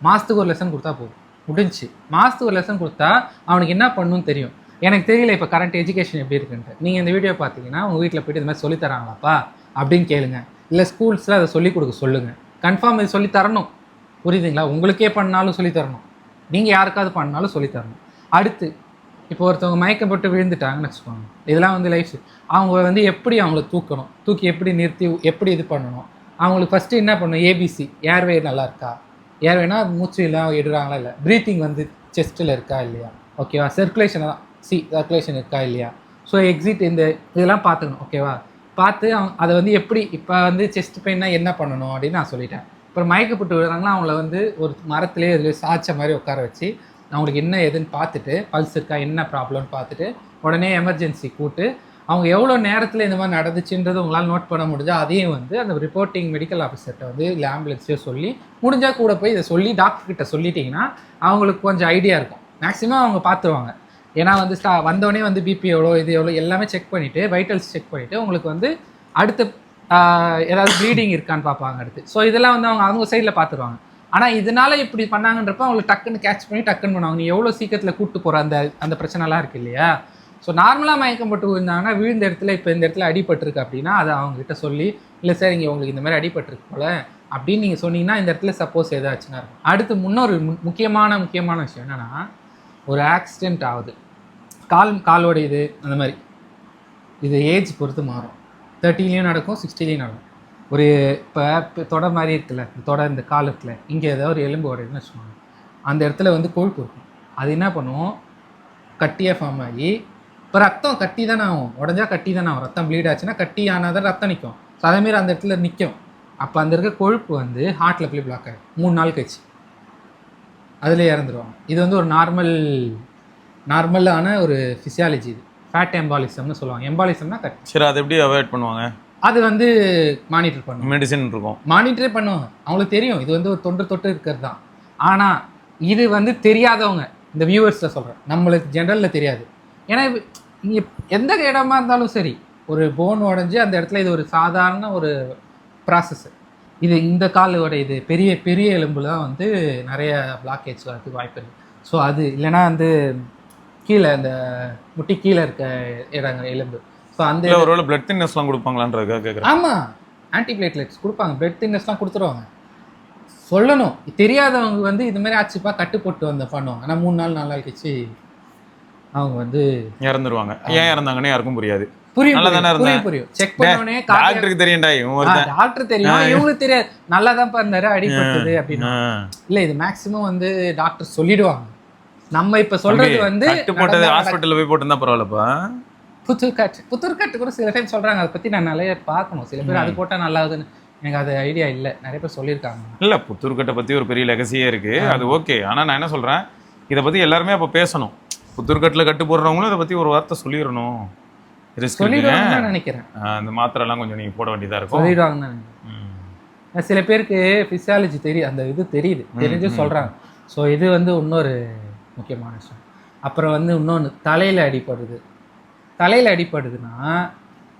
மாதத்துக்கு ஒரு லெசன் கொடுத்தா போதும், முடிஞ்சு. மாதத்துக்கு ஒரு லெசன் கொடுத்தா அவனுக்கு என்ன பண்ணணும்னு தெரியும். எனக்கு தெரியல இப்போ கரண்ட் எஜுகேஷன் எப்படி இருக்குன்ட்டு. நீங்கள் இந்த வீடியோ பார்த்தீங்கன்னா உங்கள் வீட்டில் போய்ட்டு இந்த மாதிரி சொல்லித்தராங்களாப்பா அப்படின்னு கேளுங்க. இல்லை ஸ்கூல்ஸில் அதை சொல்லிக் கொடுக்க சொல்லுங்கள். கன்ஃபார்ம் இது சொல்லித்தரணும், புரியுதுங்களா? உங்களுக்கே பண்ணாலும் சொல்லித்தரணும், நீங்கள் யாருக்காவது பண்ணாலும் சொல்லித்தரணும். அடுத்து இப்போ ஒருத்தவங்க மயக்கப்பட்டு விழுந்துட்டாங்கன்னு வச்சுக்கோங்க, இதெல்லாம் வந்து லைஃப். அவங்க வந்து எப்படி அவங்கள தூக்கணும், தூக்கி எப்படி நிறுத்தி எப்படி இது பண்ணணும், அவங்களுக்கு ஃபஸ்ட்டு என்ன பண்ணணும், ஏபிசி, ஏர்வே நல்லா இருக்கா, ஏர்வேனா மூச்சு எல்லாம் எடுறாங்களா இல்லை, ப்ரீத்திங் வந்து செஸ்ட்டில் இருக்கா இல்லையா, ஓகேவா, சர்க்குலேஷனை தான் சர்க்குலேஷன் இருக்கா இல்லையா, ஸோ எக்ஸிட் இந்த இதெல்லாம் பார்த்துக்கணும், ஓகேவா. பார்த்து அதை வந்து எப்படி இப்போ வந்து செஸ்ட் பெயின்னா என்ன பண்ணணும் அப்படின்னு நான் சொல்லிட்டேன். அப்புறம் மயக்கப்பட்டு விடுறாங்கன்னா அவங்கள வந்து ஒரு மரத்துலேயே இதில் சாய்ச்ச மாதிரி உட்கார வச்சு அவங்களுக்கு என்ன ஏதுன்னு பார்த்துட்டு, பல்ஸ் இருக்கா என்ன ப்ராப்ளம்னு பார்த்துட்டு உடனே எமர்ஜென்சி கூப்பிட்டு அவங்க எவ்வளோ நேரத்தில் இந்த மாதிரி நடந்துச்சுன்றது உங்களால் நோட் பண்ண முடிஞ்சால் அதையும் வந்து அந்த ரிப்போர்ட்டிங் மெடிக்கல் ஆஃபீஸர்கிட்ட வந்து இல்லை ஆம்புலன்ஸையோ சொல்லி முடிஞ்சால் கூட போய் இதை சொல்லி டாக்டர்கிட்ட சொல்லிட்டிங்கன்னா அவங்களுக்கு கொஞ்சம் ஐடியா இருக்கும். மேக்ஸிமம் அவங்க பார்த்துருவாங்க. ஏன்னா வந்து வந்தோடனே வந்து பிபி எவ்வளோ இது எவ்வளோ எல்லாமே செக் பண்ணிவிட்டு வைட்டல்ஸ் செக் பண்ணிவிட்டு உங்களுக்கு வந்து அடுத்த ஏதாவது ப்ளீடிங் இருக்கான்னு பார்ப்பாங்க அடுத்து. ஸோ இதெல்லாம் வந்து அவங்க சைடில் பார்த்துருவாங்க. ஆனால் இதனால் இப்படி பண்ணாங்கன்றப்ப அவங்களுக்கு டக்குன்னு கேட்ச் பண்ணி டக்குன்னு பண்ணுவாங்க. நீ எவ்வளோ சீக்கிரத்தில் கூப்பிட்டு போகிற அந்த பிரச்சனைலாம் இருக்குது இல்லையா. ஸோ நார்மலாக மயக்கம் போட்டு விழுந்தாங்கன்னா விழுந்த இடத்துல இப்போ இந்த இடத்துல அடிபட்டிருக்கு அப்படின்னா அதை அவங்ககிட்ட சொல்லி, இல்லை சார் இங்கே உங்களுக்கு இந்த மாதிரி அடிபட்டிருக்கு போல் அப்படின்னு நீங்கள் சொன்னீங்கன்னா இந்த இடத்துல சப்போஸ் ஏதாச்சுன்னா இருக்கும். அடுத்து முன்னொரு முக்கியமான விஷயம் என்னென்னா, ஒரு ஆக்சிடெண்ட் ஆகுது, காலோட இது அந்த மாதிரி இது ஏஜ் பொறுத்து மாறும். 30லேயும் நடக்கும், 60லேயும் நடக்கும். ஒரு இப்போ தொடை மாதிரி இருக்குல்ல, தொடை இந்த காலத்தில் இங்கே ஏதாவது ஒரு எலும்பு உடையுதுன்னு வச்சுக்கோங்க, அந்த இடத்துல வந்து கொழுப்பு இருக்கும். அது என்ன பண்ணுவோம், கட்டியாக ஃபார்ம் ஆகி இப்போ ரத்தம் கட்டி தானே ஆகும், உடஞ்சா கட்டி தானே ஆகும். ரத்தம் ப்ளீட் ஆச்சுன்னா கட்டி ஆனால் தான் ரத்தம் நிற்கும். ஸோ அதேமாரி அந்த இடத்துல நிற்கும். அப்போ அந்த இருக்க கொழுப்பு வந்து ஹார்ட்டில் போய் பிளாக் ஆகிடும். 3 நாள் கழிச்சு அதில் இறந்துருவாங்க. இது வந்து ஒரு நார்மலான ஒரு ஃபிசியாலஜி. இது ஃபேட் எம்பாலிசம்னு சொல்லுவாங்க. எம்பாலிசம்னா சரி, அதை எப்படி அவாய்ட் பண்ணுவாங்க? அது வந்து மானிட்டர் பண்ணுவோம், மெடிசன் இருக்கும், மானிட்டரே பண்ணுவாங்க. அவங்களுக்கு தெரியும் இது வந்து ஒரு தொட்டு இருக்கிறது தான். ஆனால் இது வந்து தெரியாதவங்க, இந்த வியூவர்ஸில் சொல்கிறேன், நம்மளுக்கு ஜென்ரலில் தெரியாது. ஏன்னா இங்கே எந்த இடமா இருந்தாலும் சரி, ஒரு போன் உடஞ்சி அந்த இடத்துல இது ஒரு சாதாரண ஒரு ப்ராசஸ். இது இந்த காலோட இது பெரிய பெரிய எலும்பில் தான் வந்து நிறைய பிளாக்கேஜ் வரதுக்கு வாய்ப்பு இருக்குது. ஸோ அது இல்லைன்னா வந்து கீழே இந்த முட்டி கீழே இருக்க இடங்கள் எலும்பு. ஸோ அந்த ஒரு பிளட் தின்னஸ்லாம் கொடுப்பாங்களான்றதுக்காக கேட்குறேன். ஆமாம், ஆன்டி பிளேட்லெட்ஸ் கொடுப்பாங்க, பிளட் தின்னஸ்லாம் கொடுத்துருவாங்க. சொல்லணும், தெரியாதவங்க வந்து இது மாதிரி ஆச்சுப்பா கட்டு போட்டு பண்ணுவாங்க. ஆனால் 3 நாள் 4 நாள் கழிச்சு அவங்க வந்து இறந்துருவாங்க. ஏன் இறந்தாங்கன்னு யாருக்கும் புரியாது. புரியும். செக் பண்ணோனே டாக்டருக்கு தெரியும்டா, டாக்டர் தெரியும், இவங்களுக்கு தெரியாது. நல்லா தான் இருந்தாரு, அடிபட்டது அப்படின்னு. இல்லை, இது மேக்ஸிமம் வந்து டாக்டர் சொல்லிடுவாங்க. நம்ம இப்ப சொல்றது வந்து போட்டது ஹாஸ்பிட்டல்ல போய் போட்டுருந்தா பரவாயில்லப்பா. புத்தூர் கட்டு கூட சில டைம் சொல்றாங்க. அதை பத்தி நான் நிறைய பார்க்கணும். சில பேர் அது போட்டா நல்லாதுன்னு, எனக்கு அது ஐடியா இல்லை. நிறைய பேர் சொல்லியிருக்காங்க. இல்ல, புத்தூர் கட்டை பத்தி ஒரு பெரிய லெகசியே இருக்கு, அது ஓகே. ஆனா நான் என்ன சொல்றேன், இதை பத்தி எல்லாருமே அப்ப பேசணும். புத்தூர் கட்டில் கட்டு போடுறவங்களும் இதை பத்தி ஒரு வார்த்தை சொல்லிடணும். ரிஸ்க் சொல்லிடுவாங்கன்னு தான் நினைக்கிறேன். அந்த மாத்திரைலாம் கொஞ்சம் நீங்கள் போட வேண்டியதாக இருக்கும். சொல்லிடுவாங்கன்னு தான் நினைக்கிறேன். சில பேருக்கு ஃபிசியாலஜி தெரியும், அந்த இது தெரியுது, தெரிஞ்சு சொல்கிறாங்க. ஸோ இது வந்து இன்னொரு முக்கியமான விஷயம். அப்புறம் வந்து இன்னொன்று, தலையில் அடிப்படுது. தலையில் அடிப்படுதுன்னா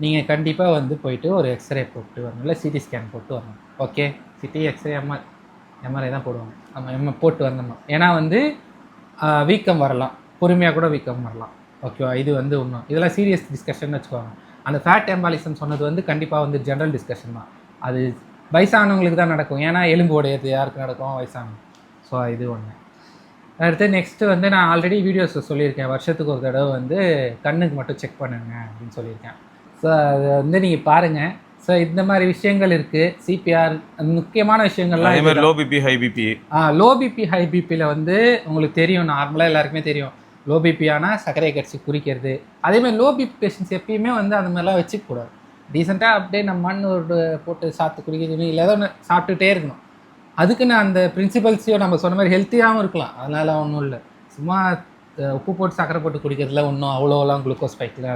நீங்கள் கண்டிப்பாக வந்து போயிட்டு ஒரு எக்ஸ்ரே போட்டு வரணும், இல்லை சிடி ஸ்கேன் போட்டு வரணும். ஓகே, சிடி, எக்ஸ்ரே, எம்ஆர்ஐ தான் போடுவாங்க. நம்ம போட்டு வரணும். ஏன்னா வந்து வீக்கம் வரலாம், பொறுமையாக கூட வீக்கம் வரலாம். ஓகேவா? இது வந்து இன்னும் இதெல்லாம் சீரியஸ் டிஸ்கஷன் வச்சுக்கோங்க. அந்த ஃபேட் எம்பாலிசம் சொன்னது வந்து கண்டிப்பாக வந்து ஜென்ரல் டிஸ்கஷன் தான். அது வயசானவங்களுக்கு தான் நடக்கும். ஏன்னா எலும்பு உடையது யாருக்கு நடக்கும்? வயசானவங்க. ஸோ இது ஒன்று. அடுத்து நெக்ஸ்ட்டு வந்து நான் ஆல்ரெடி வீடியோஸ் சொல்லியிருக்கேன், வருஷத்துக்கு ஒரு தடவை வந்து கண்ணுக்கு மட்டும் செக் பண்ணுங்க அப்படின்னு சொல்லியிருக்கேன். ஸோ அது வந்து நீங்கள் பாருங்கள். ஸோ இந்த மாதிரி விஷயங்கள் இருக்குது. சிபிஆர் முக்கியமான விஷயங்கள்லாம். Low BP high BP. Low BP high பிபியில் வந்து உங்களுக்கு தெரியும், நார்மலாக எல்லாருக்குமே தெரியும். லோ பிபி ஆனால் சர்க்கரை கடிச்சு குறிக்கிறது. அதேமாதிரி லோ பிபி பேஷண்ட்ஸ் எப்பயுமே வந்து அந்த மாதிரிலாம் வச்சுக்கூடாது. டீசெண்டாக அப்படியே நம்ம மண் ஒரு போட்டு சாப்பிட்டு குடிக்கிறது இல்லை, ஏதோ ஒன்று சாப்பிட்டுட்டே இருக்கணும். அதுக்குன்னு அந்த பிரின்சிபல்ஸையும் நம்ம சொன்ன மாதிரி ஹெல்த்தியாகவும் இருக்கலாம், அதனால ஒன்றும் இல்லை. சும்மா உப்பு போட்டு சக்கரை போட்டு குடிக்கிறதுல ஒன்றும் அவ்வளோலாம் குளுக்கோஸ் ஸ்பைக்கில்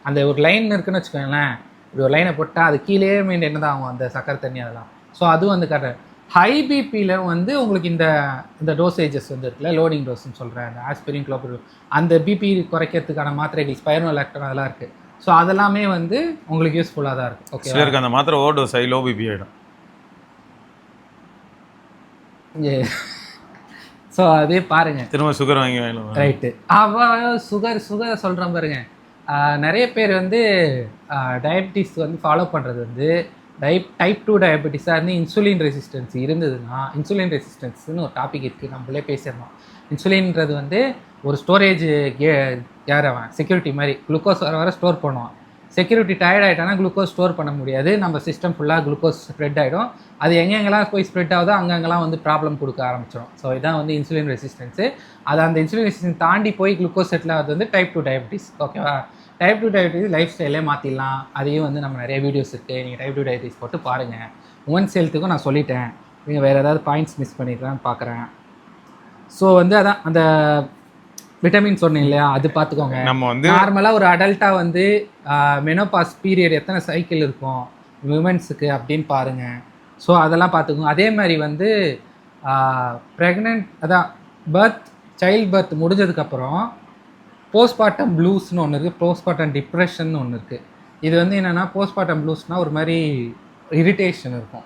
அந்த ஒரு லைன் இருக்குன்னு வச்சுக்கோங்களேன். இப்படி ஒரு லைனை போட்டால் அது கீழே மெயின்டைன் தான் ஆகும் அந்த சக்கரை தண்ணி அதெல்லாம். ஸோ அதுவும் வந்து கரெக்டாக. ஹை பிபியில் வந்து உங்களுக்கு இந்த டோசேஜஸ் வந்து இருக்குல்ல, லோடிங் டோஸ்ன்னு சொல்கிறேன், அந்த ஆஸ்பிரின், குளோபுரின், அந்த பிபி குறைக்கிறதுக்கான மாத்திரைகள், ஸ்பைரோலாக்டன் அதெல்லாம் இருக்குது. ஸோ அதெல்லாமே வந்து உங்களுக்கு யூஸ்ஃபுல்லாக தான் இருக்குது. ஓகே, சிலருக்கு அந்த மாத்திரை ஓவர் டோஸ் ஆகி லோ பிபி ஆகிடும். ஸோ அதே பாருங்கள், திரும்ப சுகர் வாங்கி ரைட்டு. சுகரை சொல்கிறேன் பாருங்க. நிறைய பேர் வந்து டயபிட்டிஸ் வந்து ஃபாலோ பண்ணுறது வந்து டைப் 2 டயபெட்டிஸாக இருந்து இன்சுலின் ரெசிஸ்டன்ஸ் இருந்ததுன்னா, இன்சுலின் ரெசிஸ்டன்ஸ்னு ஒரு டாபிக் இருக்குது, நம்மளே பேசிடலாம். இன்சுலின்றது வந்து ஒரு ஸ்டோரேஜ் செக்யூரிட்டி மாதிரி, குளுக்கோஸ் வர ஸ்டோர் பண்ணுவான். செக்யூரிட்டி டயர்ட் ஆகிட்டானா குளுக்கோஸ் ஸ்டோர் பண்ண முடியாது, நம்ம சிஸ்டம் ஃபுல்லாக குளுக்கோஸ் ஸ்ப்ரெட் ஆகிடும். அது எங்கெங்கெல்லாம் போய் ஸ்ப்ரெட் ஆகுதோ அங்கங்கெல்லாம் வந்து ப்ராப்ளம் கொடுக்க ஆரம்பிச்சிடும். ஸோ இதான் வந்து இன்சுலின் ரெசிஸ்டன்ஸு. அது அந்த இன்சுலின் ரெசிஸ்டன்ஸ் தாண்டி போய் குளுக்கோஸ் செட்டில் ஆகுது வந்து டைப் 2 டயபெட்டிஸ். ஓகேவா? டைப் 2 டயபெட்டிஸ் லைஃப் ஸ்டைலே மாற்றிடலாம். அதையும் வந்து நம்ம நிறைய வீடியோஸ் இருக்குது, நீங்கள் டைப் 2 டயபெட்டிஸ் போட்டு பாருங்கள். உமன்ஸ் ஹெல்த்துக்கும் நான் சொல்லிட்டேன், நீங்கள் வேறு ஏதாவது பாயிண்ட்ஸ் மிஸ் பண்ணிக்கலான்னு பார்க்குறேன். ஸோ வந்து அதான் அந்த விட்டமின் சொன்னேன் இல்லையா, அது பார்த்துக்கோங்க. நம்ம வந்து நார்மலாக ஒரு அடல்ட்டாக வந்து மெனோபாஸ் பீரியட் எத்தனை சைக்கிள் இருக்கும் விமென்ஸுக்கு அப்படின்னு பாருங்கள். ஸோ அதெல்லாம் பார்த்துக்கோங்க. அதே மாதிரி வந்து ப்ரெக்னென்ட், அதான் சைல்ட் பர்த் முடிஞ்சதுக்கப்புறம் போஸ்ட்மார்ட்டம் ப்ளூஸ்னு ஒன்று இருக்குது, போஸ்ட்மார்ட்டம் டிப்ரெஷன் ஒன்று இருக்குது. இது வந்து என்னென்னா, போஸ்ட்மார்ட்டம் ப்ளூஸ்னால் ஒரு மாதிரி இரிட்டேஷன் இருக்கும்.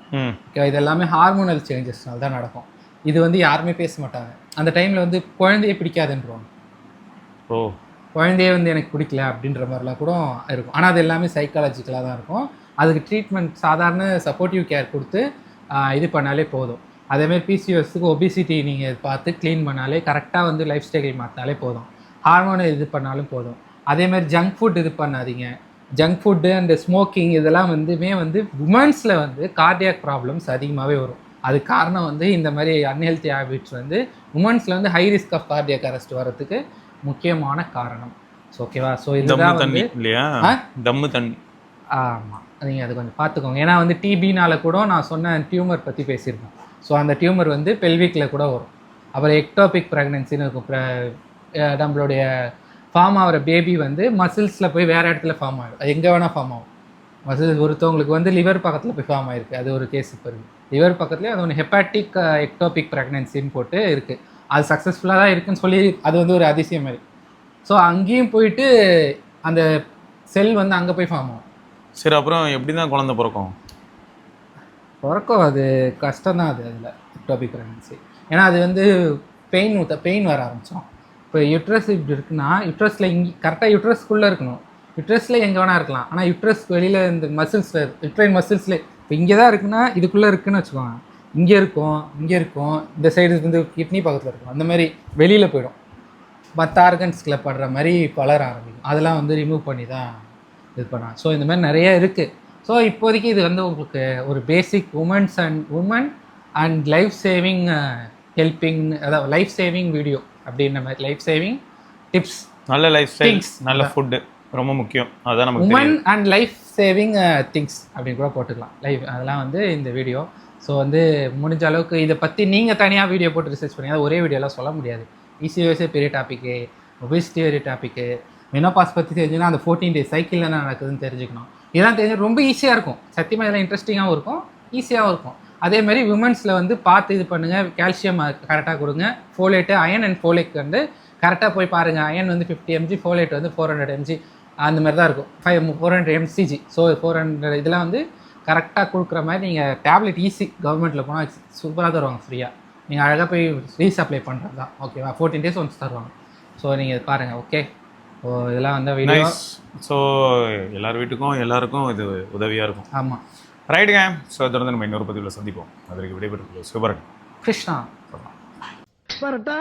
ஓகே, இது எல்லாமே ஹார்மோனல் சேஞ்சஸ்னால தான் நடக்கும். இது வந்து யாருமே பேச மாட்டாங்க. அந்த டைமில் வந்து குழந்தையே பிடிக்காதுன்றவாங்க. குழந்தையே வந்து எனக்கு பிடிக்கல அப்படின்ற மாதிரிலாம் கூட இருக்கும். ஆனால் அது எல்லாமே சைக்காலஜிக்கலாக தான் இருக்கும். அதுக்கு ட்ரீட்மெண்ட் சாதாரண சப்போர்ட்டிவ் கேர் கொடுத்து இது பண்ணாலே போதும். அதேமாதிரி பிசிஓஎஸ்க்கு ஒபிசிட்டி நீங்கள் பார்த்து க்ளீன் பண்ணாலே, கரெக்டாக வந்து லைஃப் ஸ்டைல் மாற்றினாலே போதும். ஹார்மோனை இது பண்ணாலும் போதும். அதேமாதிரி ஜங்க் ஃபுட் இது பண்ணாதீங்க. ஜங்க் ஃபுட்டு அண்ட் ஸ்மோக்கிங் இதெல்லாம் வந்துமே வந்து உமன்ஸில் வந்து கார்டியாக் ப்ராப்ளம்ஸ் அதிகமாகவே வரும். அது காரணம் வந்து இந்த மாதிரி அன்ஹெல்த்தி ஹேபிட்ஸ் வந்து உமன்ஸில் வந்து high risk of cardiac arrest வரதுக்கு முக்கியமான காரணம். ஸோ ஓகேவா? ஸோ இதுதான் வந்து இல்லையா, தம்மு தண்ணி. ஆமாம், நீங்கள் அது கொஞ்சம் பார்த்துக்கோங்க. ஏன்னா வந்து டிபினால கூட நான் சொன்ன டியூமர் பற்றி பேசியிருக்கேன். ஸோ அந்த டியூமர் வந்து பெல்விக்கில் கூட வரும். அப்புறம் எக்டோபிக் ப்ரெக்னென்சின்னு இருக்கும். நம்மளுடைய ஃபார்ம் ஆகிற பேபி வந்து மசில்ஸில் போய் வேறு இடத்துல ஃபார்ம் ஆகிடும். அது எங்கே வேணால் ஃபார்ம் ஆகும். மசில்ஸ் ஒருத்தவங்களுக்கு வந்து லிவர் பக்கத்தில் போய் ஃபார்ம் ஆகிருக்கு, அது ஒரு கேஸ் இப்போ இருக்குது. லிவர் பக்கத்துலேயே அது ஒன்று ஹெப்பாட்டிக் எக்டோபிக் ப்ரெக்னென்சின்னு போட்டு இருக்குது. அது சக்ஸஸ்ஃபுல்லாக தான் இருக்குதுன்னு சொல்லி அது வந்து ஒரு அதிசயம் மாதிரி. ஸோ அங்கேயும் போயிட்டு அந்த செல் வந்து அங்கே போய் ஃபார்ம் ஆகும். சரி, அப்புறம் எப்படி தான் குழந்தை பிறக்கும்? அது கஷ்டம்தான். அதில் எக்டோபிக் ப்ரெக்னென்சி, ஏன்னா அது வந்து பெயின் வர ஆரம்பித்தோம். இப்போ யுட்ரஸ் இப்படி இருக்குன்னா, யுட்ரஸில் இங்கே கரெக்டாக யுட்ரஸ்க்குள்ளே இருக்கணும். யுட்ரஸில் எங்கே வேணால் இருக்கலாம், ஆனால் யுட்ரஸ் வெளியில் இந்த மசில்ஸில், யுட்ரைன் மசில்ஸில் இப்போ இங்கே தான் இருக்குன்னா இதுக்குள்ளே இருக்குதுன்னு வச்சுக்கோங்க. இங்கே இருக்கும், இந்த சைடு வந்து கிட்னி பக்கத்தில் இருக்கும். அந்த மாதிரி வெளியில் போயிடும், மற்ற ஆர்கன்ஸ்கில் படுற மாதிரி வளர ஆரம்பிக்கும். அதெல்லாம் வந்து ரிமூவ் பண்ணி தான் இது பண்ணாங்க. ஸோ இந்த மாதிரி நிறைய இருக்குது. ஸோ இப்போதைக்கு இது வந்து உங்களுக்கு ஒரு basic woman and life saving helping, அதாவது லைஃப் சேவிங் வீடியோ அப்படின்ற மாதிரி, லைஃப் சேவிங் டிப்ஸ், நல்ல லைஃப் ஸ்டைல், நல்ல ஃபுட்டு ரொம்ப முக்கியம். அதான் நம்ம woman and life saving things அப்படின்னு கூட போட்டுக்கலாம். அதெல்லாம் வந்து இந்த வீடியோ. ஸோ வந்து முடிஞ்ச அளவுக்கு இதை பற்றி நீங்கள் தனியாக வீடியோ போட்டு ரிசர்ச் பண்ணி, அதை ஒரே வீடியோலாம் சொல்ல முடியாது. பிசிஓஎஸே பெரிய டாப்பிக்கு, ஒபிசிட்டி பெரிய டாப்பிக்கு, மெனோபாஸ் பற்றி தெரிஞ்சுன்னா அந்த 14 days சைக்கிள் என்ன நடக்குதுன்னு தெரிஞ்சுக்கணும். இதெல்லாம் தெரிஞ்சு ரொம்ப ஈஸியாக இருக்கும். சத்தியமாக இதெல்லாம் இன்ட்ரெஸ்டிங்காகவும் இருக்கும், ஈஸியாகவும் இருக்கும். அதேமாதிரி விமன்ஸில் வந்து பார்த்து இது பண்ணுங்கள், கால்சியம் கரெக்டாக கொடுங்க, ஃபோலேட்டு அயன் அண்ட் ஃபோலேட் வந்து கரெக்டாக போய் பாருங்கள். அயன் வந்து 50 mg, ஃபோலேட் வந்து 400 mg அந்த மாதிரி தான் இருக்கும். 400 mcg. ஸோ 400 இதெல்லாம் வந்து கரெக்டாக கொடுக்குற மாதிரி நீங்கள் டேப்லெட் ஈஸி கவர்மெண்ட்டில் போனால் சூப்பராக தருவாங்க ஃப்ரீயாக. நீங்கள் அழகாக போய் ரீசப்ளை பண்ணுறது தான். ஓகேவா? 14 days ஒன்ஸ் தருவாங்க. ஸோ நீங்கள் பாருங்கள். ஓகே, ஸோ இதெல்லாம் வந்து வீடியோ. ஸோ எல்லார் வீட்டுக்கும் எல்லாருக்கும் இது உதவியாக இருக்கும். ஆமாம், ரைட்டுங்க. ஸோ தொடர்ந்து நம்ம இன்னொரு பதிவில் சந்திப்போம். அதற்கு விடைபெற்று சிவபரன் கிருஷ்ணா. பரட்டா